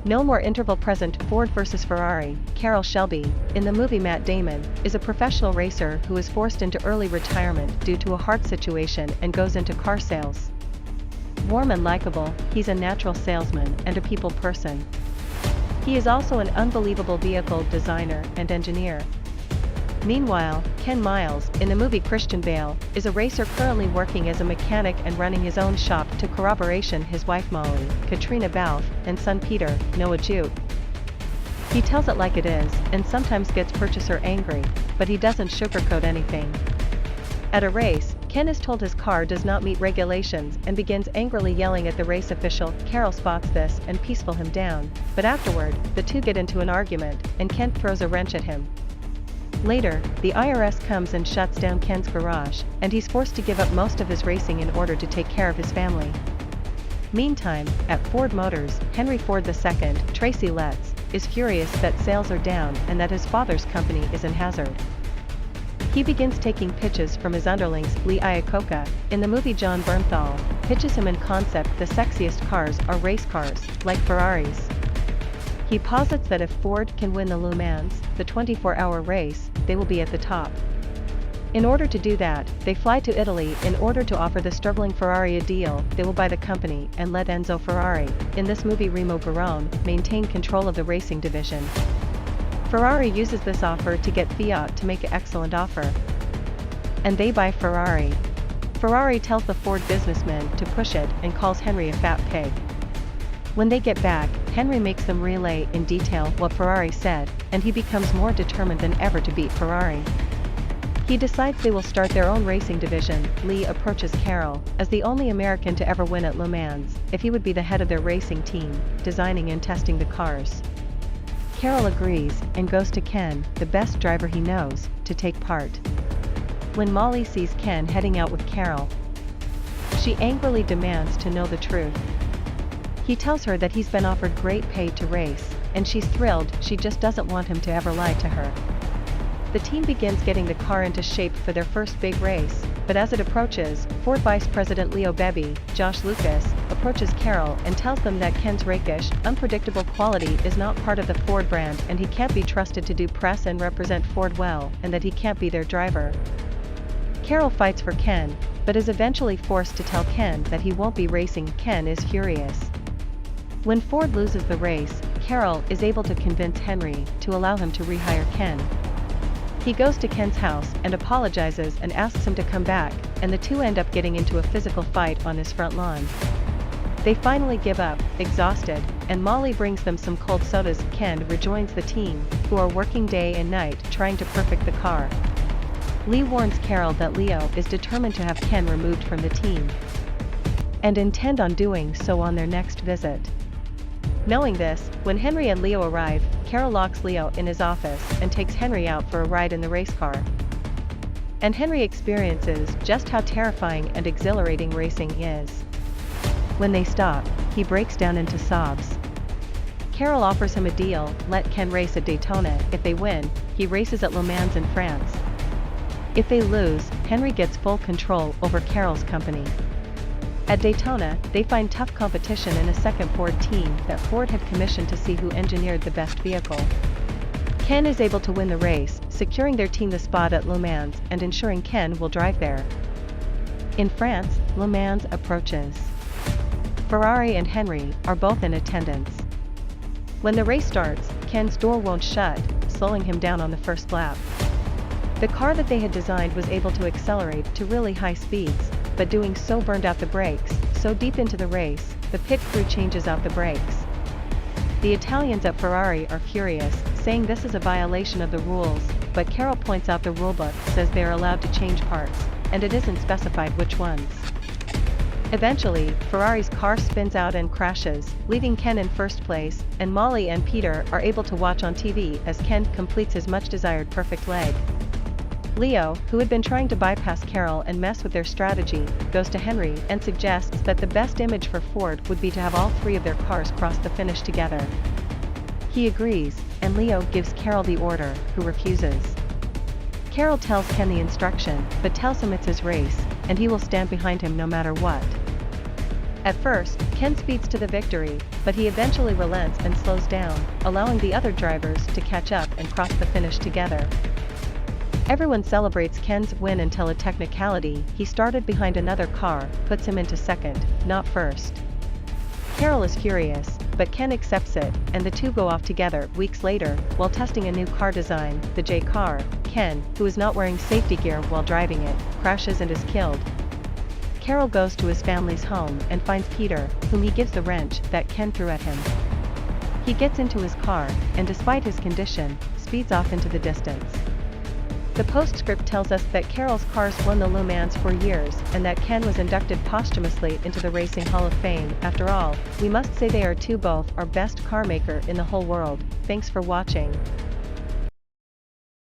No more interval present. Ford versus Ferrari. Carroll Shelby, in the movie Matt Damon, is a professional racer who is forced into early retirement due to a heart situation and goes into car sales. Warm and likable, he's a natural salesman and a people person. He is also an unbelievable vehicle designer and engineer. Meanwhile, Ken Miles, in the movie Christian Bale, is a racer currently working as a mechanic and running his own shop to corroboration his wife Molly, Katrina Balfe, and son Peter, Noah Jute. He tells it like it is, and sometimes gets purchaser angry, but he doesn't sugarcoat anything. At a race, Ken is told his car does not meet regulations and begins angrily yelling at the race official. Carroll spots this and peaceful him down, but afterward, the two get into an argument, and Ken throws a wrench at him. Later, the IRS comes and shuts down Ken's garage, and he's forced to give up most of his racing in order to take care of his family. Meantime, at Ford Motors, Henry Ford II, Tracy Letts, is furious that sales are down and that his father's company is in hazard. He begins taking pitches from his underlings. Lee Iacocca, in the movie John Bernthal, pitches him in concept the sexiest cars are race cars, like Ferraris. He posits that if Ford can win the Le Mans, the 24-hour race, they will be at the top. In order to do that, they fly to Italy in order to offer the struggling Ferrari a deal. They will buy the company and let Enzo Ferrari, in this movie Remo Garone, maintain control of the racing division. Ferrari uses this offer to get Fiat to make an excellent offer. And they buy Ferrari. Ferrari tells the Ford businessman to push it and calls Henry a fat pig. When they get back, Henry makes them relay in detail what Ferrari said, and he becomes more determined than ever to beat Ferrari. He decides they will start their own racing division. Lee approaches Carroll, as the only American to ever win at Le Mans, if he would be the head of their racing team, designing and testing the cars. Carroll agrees, and goes to Ken, the best driver he knows, to take part. When Molly sees Ken heading out with Carroll, she angrily demands to know the truth. He tells her that he's been offered great pay to race, and she's thrilled. She just doesn't want him to ever lie to her. The team begins getting the car into shape for their first big race, but as it approaches, Ford Vice President Leo Bebby, Josh Lucas, approaches Carroll and tells them that Ken's rakish, unpredictable quality is not part of the Ford brand and he can't be trusted to do press and represent Ford well, and that he can't be their driver. Carroll fights for Ken, but is eventually forced to tell Ken that he won't be racing. Ken is furious. When Ford loses the race, Carroll is able to convince Henry to allow him to rehire Ken. He goes to Ken's house and apologizes and asks him to come back, and the two end up getting into a physical fight on his front lawn. They finally give up, exhausted, and Molly brings them some cold sodas. Ken rejoins the team, who are working day and night trying to perfect the car. Lee warns Carroll that Leo is determined to have Ken removed from the team, and intend on doing so on their next visit. Knowing this, when Henry and Leo arrive, Carroll locks Leo in his office and takes Henry out for a ride in the race car. And Henry experiences just how terrifying and exhilarating racing is. When they stop, he breaks down into sobs. Carroll offers him a deal: let Ken race at Daytona. If they win, he races at Le Mans in France. If they lose, Henry gets full control over Carroll's company. At Daytona, they find tough competition in a second Ford team that Ford had commissioned to see who engineered the best vehicle. Ken is able to win the race, securing their team the spot at Le Mans and ensuring Ken will drive there. In France, Le Mans approaches. Ferrari and Henry are both in attendance. When the race starts, Ken's door won't shut, slowing him down on the first lap. The car that they had designed was able to accelerate to really high speeds, but doing so burned out the brakes. So deep into the race, the pit crew changes out the brakes. The Italians at Ferrari are furious, saying this is a violation of the rules, but Carroll points out the rulebook says they are allowed to change parts, and it isn't specified which ones. Eventually, Ferrari's car spins out and crashes, leaving Ken in first place, and Molly and Peter are able to watch on TV as Ken completes his much-desired perfect leg. Leo, who had been trying to bypass Carroll and mess with their strategy, goes to Henry and suggests that the best image for Ford would be to have all three of their cars cross the finish together. He agrees, and Leo gives Carroll the order, who refuses. Carroll tells Ken the instruction, but tells him it's his race, and he will stand behind him no matter what. At first, Ken speeds to the victory, but he eventually relents and slows down, allowing the other drivers to catch up and cross the finish together. Everyone celebrates Ken's win until a technicality: he started behind another car, puts him into second, not first. Carol is furious, but Ken accepts it, and the two go off together. Weeks later, while testing a new car design, the J car, Ken, who is not wearing safety gear while driving it, crashes and is killed. Carol goes to his family's home and finds Peter, whom he gives the wrench that Ken threw at him. He gets into his car, and despite his condition, speeds off into the distance. The postscript tells us that Carol's cars won the Le Mans for years and that Ken was inducted posthumously into the Racing Hall of Fame. After all, we must say they are both our best car maker in the whole world. Thanks for watching.